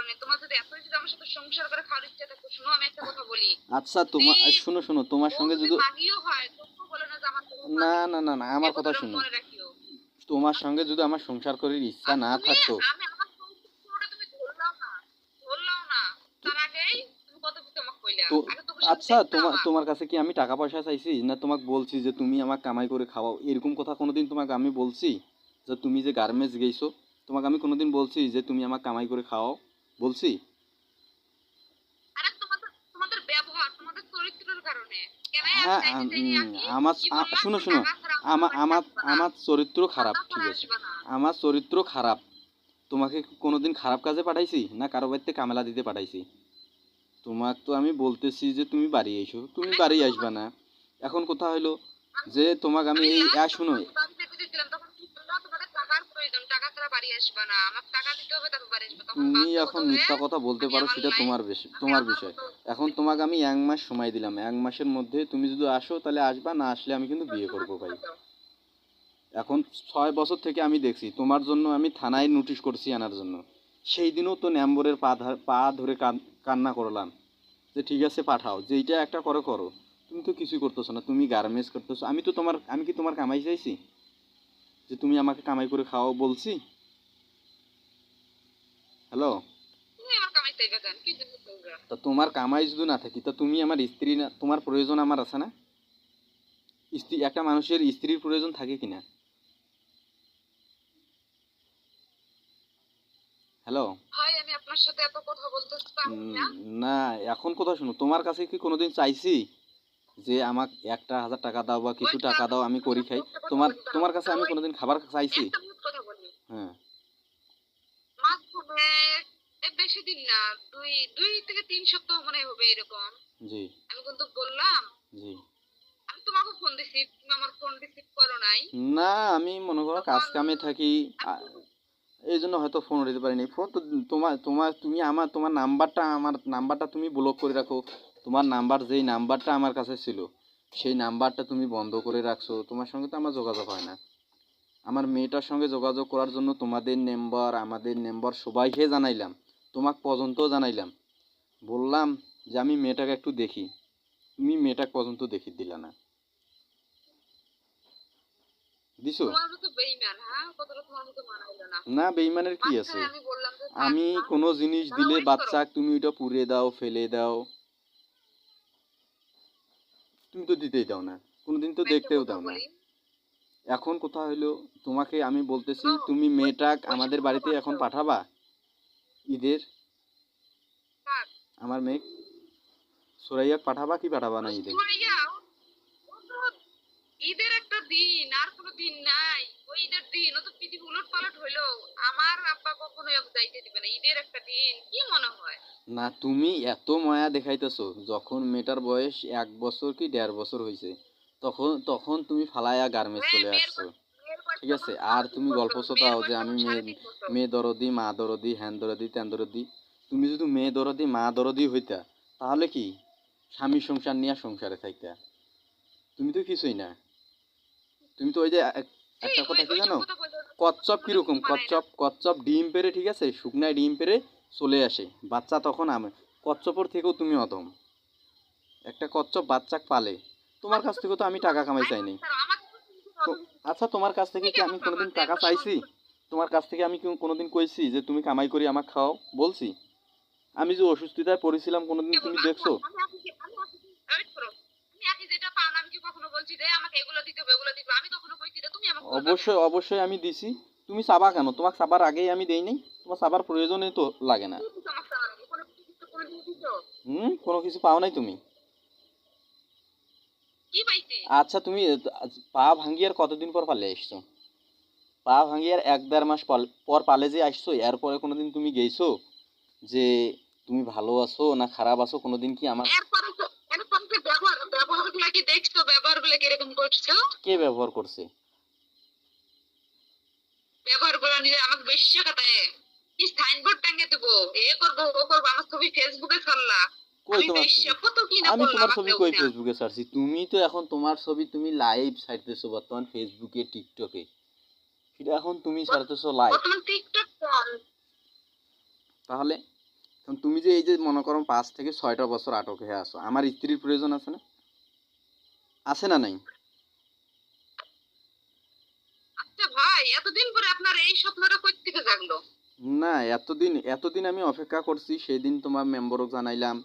না। তোমার যদি এতই যদি আমার সাথে সংসার করে খাওয়ার ইচ্ছা থাকে, শোনো আমি একটা কথা বলি। আচ্ছা তোমার শুনো শুনো, তোমার সঙ্গে যদি মাগিও হয় তবুও বলে না যে আমার না না না না আমার কথা শুনো, মনে রাখিও। তোমার সঙ্গে যদি আমার সংসার করার ইচ্ছা না থাকতো, আমি আমার সংসারটা তুমি ধরলাও না তার আগেই তুমি কত কিছু আমাকে কইলা। তো আগে তো আচ্ছা তোমার তোমার কাছে কি আমি টাকা পয়সা চাইছি, না তোমাকে বলছি যে তুমি আমাকে কামাই করে খাওয়াও? এরকম কথা কোনোদিন তোমাকে আমি বলছি? যে তুমি যে গার্মেন্টস গেছো, তোমাকে আমি কোনোদিন বলছি যে তুমি আমাকে কামাই করে খাওয়াও? বলছি? আরে তোমাদের ব্যবহার, তোমাদের চরিত্রের কারণে। কেন আমি হ্যাঁ চাইতে চাইনি আকি আমার কি বললাম, শুনো শুনো, টাকা ছাড়া আমার আমার আমার চরিত্র খারাপ, টাকা ঠিক ছাড়া আছে, আসবে না। আমার চরিত্র খারাপ। তোমাকে কোনোদিন খারাপ কাজে পাঠাইছি, না কারো বাড়িতে কামেলা দিতে পাঠাইছি? তোমাকে তো আমি বলতেছি যে তুমি বাড়ি এসো, তুমি বাড়ি আসবে না। এখন কথা হলো যে তোমাকে আমি এই শুনো, তুমি এখন মিথ্যা কথা বলতে পারো, সেটা তোমার বিষয়। এখন তোমাকে আমি 1 মাস সময় দিলাম, 1 মাসের মধ্যে তুমি যদি আসো তাহলে আসবা, না আসলে আমি কিন্তু বিয়ে করবো ভাই। এখন 6 বছর থেকে আমি দেখছি তোমার জন্য আমি থানায় নোটিশ করছি আনার জন্য, সেই দিনও তো নম্বরের পা ধরে কান্না করলাম যে ঠিক আছে পাঠাও, যেইটা একটা করো করো। তুমি তো কিছুই করতেছো না, তুমি গার্মেন্টস করতেছো। আমি কি তোমার কামাই চাইছি যে তুমি আমাকে কামাই করে খাওয়াও বলছি? হ্যালো, তা তোমার কামাই যদি না থাকি, তা তুমি আমার স্ত্রী না? তোমার প্রয়োজন আমার আছে না? স্ত্রী, একটা মানুষের স্ত্রীর প্রয়োজন থাকে কিনা? হ্যালো, আমি আপনার সাথে এত কথা বলতে চাই না। না এখন কথা শুনো, তোমার কাছে কি কোনোদিন চাইছি যে আমাকে 1,000 টাকা দাও বা কিছু টাকা দাও আমি করি খাই? তোমার কাছে আমি কোনোদিন খাবার চাইছি? হ্যাঁ, মাধ্যমে বেশি দিন না, দুই দুই থেকে 3 সপ্তাহ মনে হবে এরকম। জি আমি কিন্তু বললাম, জি, আমি তোমাকে ফোন দিছি, তুমি আমার ফোন রিসিভ করো নাই। না আমি মনে করো কাজ কামে থাকি, এই জন্য হয়তো ফোন দিতে পারিনি। ফোন তো তোমার তোমার তুমি আমার আমার নাম্বারটা তুমি ব্লক করে রাখো। তোমার নাম্বার, যেই নাম্বারটা আমার কাছে ছিল সেই নাম্বারটা তুমি বন্ধ করে রাখছো। তোমার সঙ্গে তো আমার যোগাযোগ হয় না। আমার মেয়েটার সঙ্গে যোগাযোগ করার জন্য তোমাদের নাম্বার, আমাদের নাম্বার সবাইকে জানাইলাম, তোমাকে পর্যন্ত জানাইলাম, বললাম যে আমি মেয়েটাকে একটু দেখি, তুমি মেয়েটাকে পর্যন্ত দেখি দিলা না। দিছো? না বেইমানের কি আছে? আমি কোনো জিনিস দিলে বাচ্চা তুমি ওইটা পুড়ে দাও, ফেলে দাও, তুমি তো দিতেই দাও না, কোনোদিন তো দেখতেও দাও না। এখন কথা হইলো, তোমাকে আমি বলতেছি তুমি মেয়েটাক আমাদের বাড়িতে এখন পাঠাবা ঈদের? আমার মেয়ে সুরাইয়াক পাঠাবা কি পাঠাবা না ঈদে? ঈদের একটা দিন আর কোনো দিন নাই। ওই ঈদের দিন ও তো পৃথিবী উলট পালট হইলো, আমার আব্বা কখনোই ওকে যাইতে দিবে না। ঈদের একটা দিন কি মনে হয়? না তুমি এত মায়া দেখাইতেছো, যখন মেয়েটার বয়স 1 বছর কি 1.5 বছর হয়েছে, তখন তখন তুমি ফালায়া গার্মেন্টস চলে আসছো, ঠিক আছে? আর তুমি গল্প শোনাও যে আমি মেয়ে দরদি, মা দরদি, হ্যান দরদি, ত্যান দরদি। তুমি যদি মেয়ে দরদি, মা দরদি হইতা, তাহলে কি স্বামী সংসার নিয়ে সংসারে থাকতা? তুমি তো কিছুই না। তুমি তো ওই যে একটা কথা কি জানো, কচ্ছপ কিরকম, কচ্ছপ কচ্ছপ ডিম পেরে, ঠিক আছে, শুকনায় ডিম পেরে চলে আসে, বাচ্চা তখন আমি। কচ্ছপর থেকেও তুমি অধম। একটা কচ্ছপ বাচ্চাকে পালে, তোমার কাছ থেকে তো আমি টাকা কামাই চাইনি। আচ্ছা তোমার কাছ থেকে কি আমি কোনোদিন টাকা চাইছি? তোমার কাছ থেকে আমি কি কোনোদিন কইছি যে তুমি কামাই করি আমাকে খাও? বলছি? আমি যে অসুস্থতায় পড়েছিলাম কোনোদিন তুমি দেখছো? অবশ্যই অবশ্যই আমি দিছি। তুমি চাবা কেন? তোমাকে চাবার আগেই আমি দেই নাই? তোমার চাবার প্রয়োজনই তো লাগে না। কোনো কিছু পাও নাই তুমি? আচ্ছা তুমি পা ভাঙ্গিয়ার কতদিন পর পালে আসছো? পা ভাঙ্গিয়ার 1-1.5 মাস পর পালে যে আসছো, এরপরে কোনোদিন তুমি গেছো যে তুমি ভালো আছো না খারাপ আছো? কোনোদিন কি আমার কে ব্যবহার করছে? ব্যবহারগুলো নিয়ে আমাকে বেশি কাটায়। কি সাইনবোর্ড টাঙিয়ে দেবো, এ করবো ও করবো, আমার ছবি ফেসবুকে ছাড়লা। কই তোমার ছবি? আমি তোমার ছবি কই ফেসবুকে ছাড়ছি? তুমি তো এখন তোমার ছবি তুমি লাইভ ছাড়তেছো বর্তমান ফেসবুকে, টিকটকে। সেটা এখন তুমি ছাড়তেছো লাইভ। তাহলে কারণ তুমি যে এই যে মনে করো 5 থেকে 6টা বছর আটক হয়ে আসো, আমার স্ত্রীর প্রয়োজন আছে না? আছে না নাই? আচ্ছা ভাই, এতদিন পরে আপনার এই স্বপ্নটা কই থেকে জাগলো? না, এতদিন এতদিন আমি অপেক্ষা করছি, সেই দিন তোমার মেম্বারক জানাইলাম,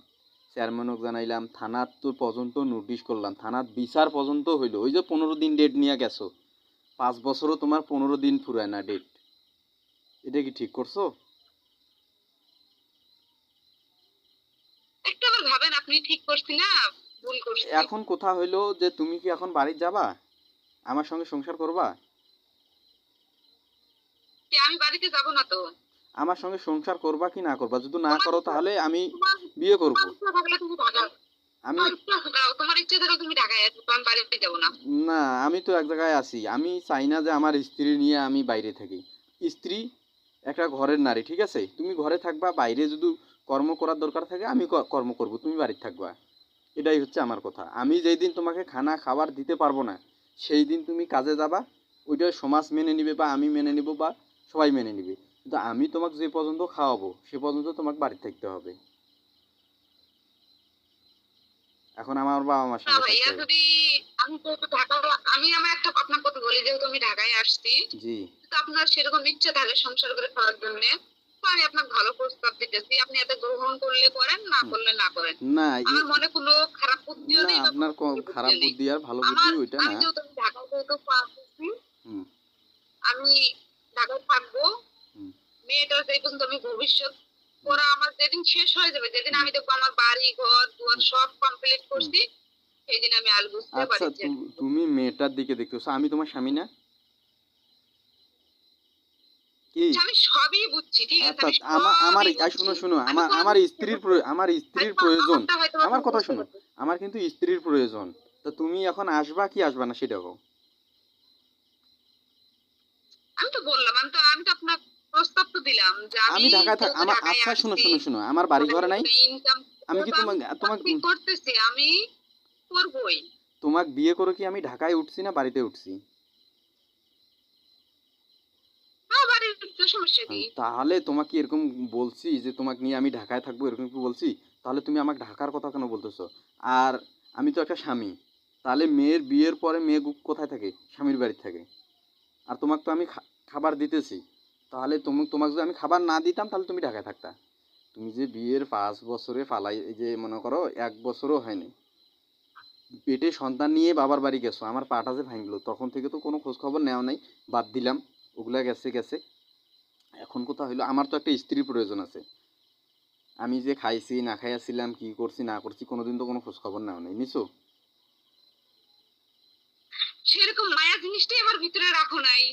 চেয়ারম্যানক জানাইলাম, থানার তো পর্যন্ত নোটিশ করলাম, থানার বিচার পর্যন্ত হইলো। ওই যে 15 দিন ডেট নিয়ে গেছো, 5 বছরও তোমার 15 দিন ফুরায় না ডেট। এটা কি ঠিক করছো? একটু আবার ভাবেন, আপনি ঠিক করছি না ভুল করছি? এখন কথা হইলো যে তুমি কি এখন বাড়ি যাবা, আমার সঙ্গে সংসার করবা? যে আমি বাড়িতে যাব না তো। আমার সঙ্গে সংসার করবা কি না করবা? যদি না তোমার করো ইচ্ছা, তাহলে আমি তোমার বিয়ে করব। তোমার ইচ্ছা থাকলে তুমি ঢাকা, আমি তোমার ইচ্ছা থাকলে, তোমার ইচ্ছা থাকলে তুমি ঢাকায় আসো, তো আমি বাড়িতে যাব না। না, আমি তো এক জায়গায় আছি, আমি চাই না যে আমার স্ত্রী নিয়ে আমি বাইরে থাকি। স্ত্রী একটা ঘরের নারী, ঠিক আছে? তুমি ঘরে থাকবা, বাইরে যদি কর্ম করার দরকার থাকে আমি কর্ম করব, তুমি বাড়িতে থাকবা। এটাই হচ্ছে আমার কথা। আমি যেই দিন তোমাকে খানা খাবার দিতে পারবো না, সেই দিন তুমি কাজে যাবা। ওইটা সমাজ মেনে নিবে বা আমি মেনে নিব বা সবাই মেনে নিবে, কিন্তু আমি তোমাকে যে পর্যন্ত খাওয়াবো সে পর্যন্ত তোমাকে বাড়ি থাকতে হবে। এখন আমার বাবা মার না সঙ্গে থাকতে ভাইয়া, হবে। যদি আমি তো ঢাকা, আমি আমার একটা আপনার কথা বলি, যেহেতু আমি ঢাকায় আসছি, জি। তো আপনার সেরকম ইচ্ছা থাকে সংসার করে খাওয়ার জন্য, তো আমি আপনার ভালো প্রস্তাব দিতেছি, আপনি এত গ্রহণ করলে করেন, না হুম। করলে না করেন। না আমার মনে কোনো খারাপ বুদ্ধিও না, নেই বা আপনার কোনো ভুল খারাপ বুদ্ধিও নেই। বুদ্ধি আর ভালো বুদ্ধি আমার, ওইটা আমি না। যেহেতু আমি ঢাকায় যেহেতু পাচ্ছি, হুম। আমি ঢাকায় থাকবো। হুম। মেয়েটার যে পর্যন্ত আমি ভবিষ্যৎ হুম। করা আমার যেদিন শেষ হয়ে যাবে, যেদিন হুম। আমি দেখবো আমার বাড়ি ঘর দুয়ার হুম। সব কমপ্লিট হুম। করছি, সেই দিন আমি আল বুঝতে আচ্ছা, বাড়ি ছেড়ে দিবো। তুমি মেয়েটার দিকে দেখতেছো, আমি তোমার স্বামী না কি? আচ্ছা, আমি সবই বুঝছি, ঠিক আছে, আচ্ছা, আমি আমার সবই শুনো বুঝছি। শুনো, আমি আমার কোনো আমার কিছু স্ত্রীর বুঝতে আমার স্ত্রীর হয়তো প্রয়োজন। আমারটা হয়তো আমার তুমি কথা বুঝতে শুনো, পারছো। আমার কিন্তু স্ত্রীর প্রয়োজন। তা তুমি এখন আসবা কি আসবা না সেটা কও। আমি তো বললাম, আমি তো আপনার প্রস্তাব তো দিলাম যে আমি আমি ঢাকায় থাক, যেহেতু আমার ঢাকায় আচ্ছা শুনো আসছি, শুনো শুনো, আমার বাড়ি ঘরে নাই। ইনকাম আমি কি যেহেতু আমি তোমাক চাকরি করতেছি, আমি করবই। তোমাক বিয়ে করে কি আমি ঢাকায় উঠছি না বাড়িতে উঠছি? আমার বাড়ির সমস্যা কি? তাহলে তোমাকে এরকম বলছি যে তোমাকে নিয়ে আমি ঢাকায় থাকবো, এরকম কি বলছি? তাহলে তুমি আমাকে ঢাকার কথা কেন বলতেছো? আর আমি তো একটা স্বামী, তাহলে মেয়ের বিয়ের পরে মেয়ে কোথায় থাকে? স্বামীর বাড়ি থাকে। আর তোমাকে তো আমি খাবার দিতেছি, তাহলে তোমাকে যদি আমি খাবার না দিতাম তাহলে তুমি ঢাকায় থাকতা। তুমি যে বিয়ের 5 বছরে ফালাই, এই যে মনে করো 1 বছরও হয়নি, পেটে সন্তান নিয়ে বাবার বাড়ি গেছো, আমার পাটা যে ভাঙলো তখন থেকে তো কোনো খোঁজ খবর নেওয়া নাই, বাদ দিলাম, ওগুলা গেছে গেছে। এখন কথা হইলো আমার তো একটা স্ত্রীর প্রয়োজন আছে। আমি যে খাইছি না খাইয়াছিলাম, কি করছি না করছি, কোনোদিন তো কোনো খোঁজ খবর নেওয়া নেই, নিছো? সেরকম মায়া জিনিসটাই আমার ভিতরে রাখো নাই।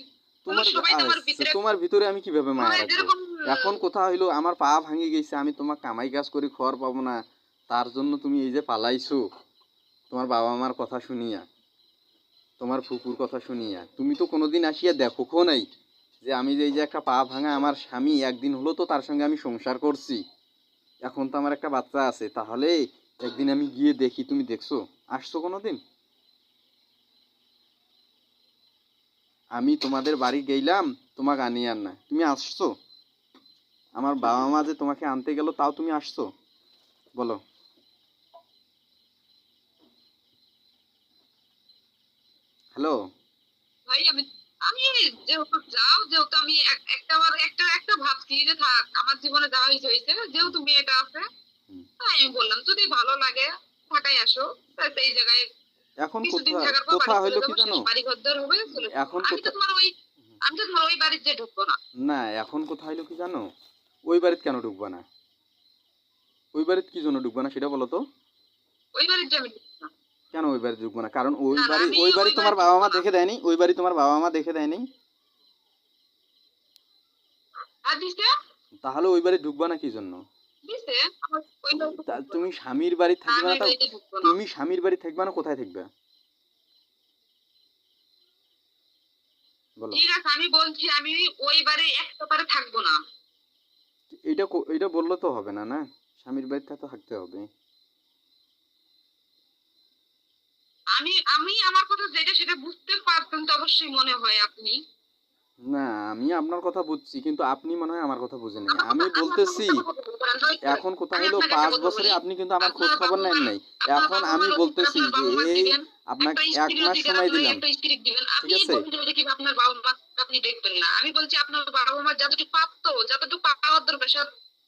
তোমরা তোমার সবাই তো আমার ভিতরে, তোমার ভিতরে আমি কিভাবে মায়া তোমরা রাখবো? যেরকম এখন কথা হইলো আমার পা ভাঙি গেছে, আমি তোমার কামাই কাজ করি খড় পাবো না, তার জন্য তুমি এই যে পালাইছো তোমার বাবা মার কথা শুনিয়া, তোমার ফুপুর কথা শুনিয়া। তুমি তো কোনোদিন আসিয়া দেখো নাই যে আমি যে এই যে একটা পা ভাঙা আমার স্বামী, একদিন হলো তো তার সঙ্গে আমি সংসার করছি, এখন তো আমার একটা বাচ্চা আছে, তাহলে একদিন আমি গিয়ে দেখি, তুমি দেখছো? আসছো কোনোদিন? আমি তোমাদের বাড়ি গেলাম, তোমাকে আনি আর না, তুমি আসছো? আমার বাবা মা যে তোমাকে আনতে গেল তাও তুমি আসছো? বলো। হ্যালো। ভাই, আমি আমি যেহেতু যাও, যেহেতু আমি একটা বার একটা একটা ভাবছি যে থাক, আমার জীবনে যাওয়া হয়েছে, যেহেতু মেয়েটা আছে, তাই আমি বললাম যদি ভালো লাগে ঢাকায় আসো, তাই সেই জায়গায় এখন কিছুদিন কথা থাকার পর কথা বাড়ি চলে হইলো কি যাবো, শেষ জানো, বাড়ি ঘর দর হবে, চলে যাবো। এখন আমি তো কথা তোমার ওই, আমি তো তোমার ওই বাড়িতে যে ঢুকবো না। না, এখন কথা হইলো কি জানো, ওই বাড়িতে কেন ঢুকবা না? ওই বাড়িতে কি জন্য ঢুকবা না সেটা বলো তো। ওই বাড়িতে আমি ঢুকবো না। কেন ওই বাড়িতে ঢুকবা না? কারণ ওই না না, বাড়ি, আমি ওই বাড়ি ওই তোমার বাড়িতে বাবা ঢুকবো মা না। দেখে দেয়নি, ওই বাড়ি তোমার বাবা মা দেখে দেয়নি। আর দিছে, তাহলে ওই বাড়ি ঢুকবা না কি জন্য? দিছে আমার ওই বাড়িতে ঢুকবো না। তুমি স্বামীর বাড়ি না, থাকবে আমি না ওই তাও? বাড়িতে ঢুকবো না। তুমি স্বামীর বাড়ি থাকবে না, কোথায় থাকবে বলো? ঠিক আছে, আমি বলছি আমি ওই বাড়ি একটা বারে থাকবো না। এটা বললে তো হবে না, না স্বামীর বাড়িতে তো থাকতে হবে। আমি আমি আমার কথা যেটা সেটা বুঝতে পারতেন তো অবশ্যই, মনে হয় আপনি। না, আমি আপনার কথা বুঝছি, কিন্তু আপনি মনে হয় আমার কথা বুঝেন নাই। আমার আমি কথা আমার বলতেছি, কথা কথা বলবেন হয়তো। এখন কথা আমি হলো আপনাকে একটা ৫ কথা বছরে বলি, আপনি কিন্তু আমার খোঁজ আপনার খবর বাবা নেন মা নাই। আপনার এখন বাবা আমি মার অধিকার বলতেছি আপনার যে বাবা মাকে এই দিবেন। আপনাকে একটা ১ স্ত্রীর মাস অধিকার সময় আপনার দিলাম। একটা স্ত্রীকে দিবেন। ঠিক আপনি আছে? বলছেন যে কি আপনার বাবা মাকে আপনি দেখবেন না। আমি বলছি আপনার বাবা মার যতটুকু প্রাপ্য, যতটুকু পাওয়ার দরকার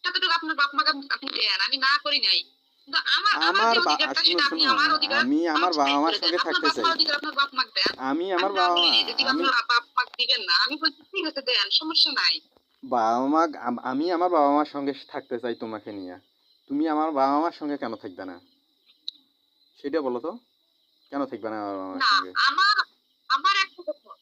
ততটুকু আপনার বাপ মাকে আপনি দেন। আমি না করি নাই। কিন্তু আমার আমার যে অধিকারটা শুনো, সেটা আপনি শুনো, আমার অধিকার আমি আমার আমাকে বাবা সাইড মার করে দেন। সঙ্গে আপনার থাকতে বাপ চাই। মার অধিকার আপনার বাপ মাকে দেন। আমি আমি আমার না বাবা বলি মা নাই যে ঠিক আমি আপনার বাপ মাকে দিবেন না। আমি বলছি ঠিক আছে দেন, সমস্যা নাই। বাবা মা আমি আমার বাবা মার সঙ্গে থাকতে চাই তোমাকে নিয়ে। তুমি আমার বাবা মার সঙ্গে কেন থাকবে না? সেটা বলো তো। কেন থাকবে না আমার বাবা মার না, সঙ্গে? আমার আমার একটা কথা।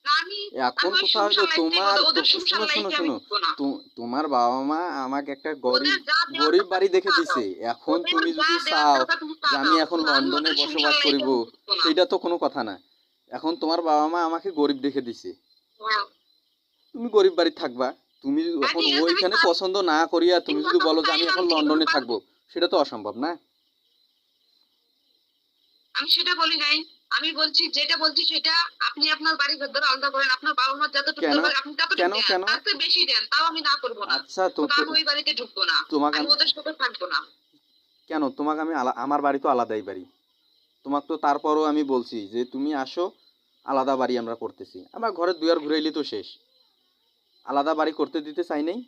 না, আমি এখন আমি ওই কথা হলো সংসার লাইফটাই তোমার ওদের সংসার শুনো, শুনো, লাইফে আমি শুনো। ঢুকবো না। তোমার বাবা মা আমাকে একটা গরিব ওদের যা দেওয়ার গরিব দরকার বাড়ি তুমি দেখে তা দিছে। দাও। এখন ওদের তুমি যা যদি দেওয়ার চাও দরকার তুমি তা যে আমি দাও। এখন কিন্তু আমি লন্ডনে ওদের সংসার বসবাস লাইফে করিব, আমি ঢুকবো না। সেইটা তো কোনো কথা না। এখন তোমার বাবা মা আমাকে গরিব দেখে দিছে। হ্যাঁ। তুমি গরিব বাড়ি থাকবা। তুমি হ্যাঁ, এখন ঠিক আছে আমি ওইখানে চাই। পছন্দ না করিয়া তুমি কিন্তু যদি আমি বলো যে আমি চাইলাম এখন কি লন্ডনে বাবা, থাকবো, সেটা তো অসম্ভব না? আমি সেটা বলি নাই। আমি বলছি যেটা বলছি সেটা আপনি আপনার বাড়ি ঘর ধরে আলাদা করেন। আপনার বাবা মার যতটুকু কেন? দরকার আপনি ততটুকু কেন? দেন। কেন? তার চেয়ে বেশি দেন। তাও আমি না করবো না। আচ্ছা, কিন্তু আমি ওই বাড়িতে ঢুকবো না। তোমাকে আমি আমি ওদের সাথে থাকবো না। কেন? তোমাকে আমি আমার বাড়ি তো আলাদাই বাড়ি। তোমাকে তো তারপরও আমি বলছি যে তুমি আসো, আলাদা বাড়ি আমরা করতেছি। আমার ঘরে দুয়ার ঘুরাইলে তো শেষ। আলাদা বাড়ি করতে দিতে চাই নাই।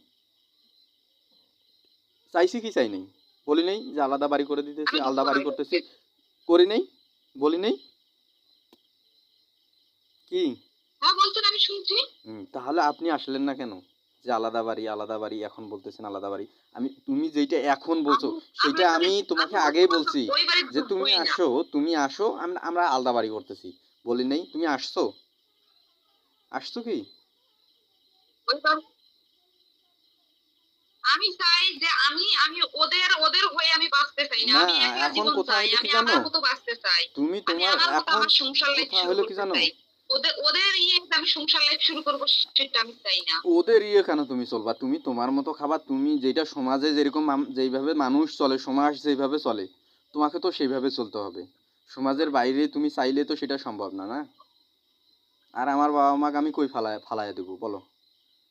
চাইছি কি চাই নাই? বলি নাই যে আলাদা বাড়ি করে দিতেছি, আমি আলাদা ঢুকবো না বাড়ি ওই করতেছি। বাড়িতে। করি নাই? বলি নাই? কি? হ্যাঁ বলছেন, আমি শুনছি। তাহলে আপনি আসলেন না কেন? যে আলাদা বাড়ি, আলাদা বাড়ি এখন বলতেছেন আলাদা বাড়ি। তুমি যেইটা এখন বলছো আমি আমি সেইটা ওখানে আমি আমি তোমাকে আগেই বর্তমান বলছি ওই বাড়িতে যে ঢুকবোই না। তুমি আসো, আমরা আলাদা বাড়ি করতেছি। বলি নাই? তুমি আসছো? আসছো কি? ওই বাড়ি আমি চাই যে আমি আমি ওদের ওদের হয়ে আমি বাঁচতে চাই না। না, আমি একলা এখন জীবন কথা চাই। হলো কি আমি জানো? আমার মতো বাঁচতে চাই। তুমি আমি তোমার আমার মতো এখন আমার সংসার লাইফ কথা শুরু হলো কি করতে জানো? চাই। ওদের ওদের আমি সংসার লাইফ শুরু করবো সেটা আমি চাই না। ওদের কেন তুমি চলবা? তুমি তোমার মতো খাবা। তুমি যেটা সমাজে যেরকম যেইভাবে মানুষ চলে, সমাজ যেইভাবে চলে, তোমাকে তো সেইভাবে চলতে হবে। সমাজের বাইরে তুমি চাইলে তো সেটা সম্ভব না, না? আর আমার বাবা মাকে আমি কই ফালাইয়া দেবো বলো?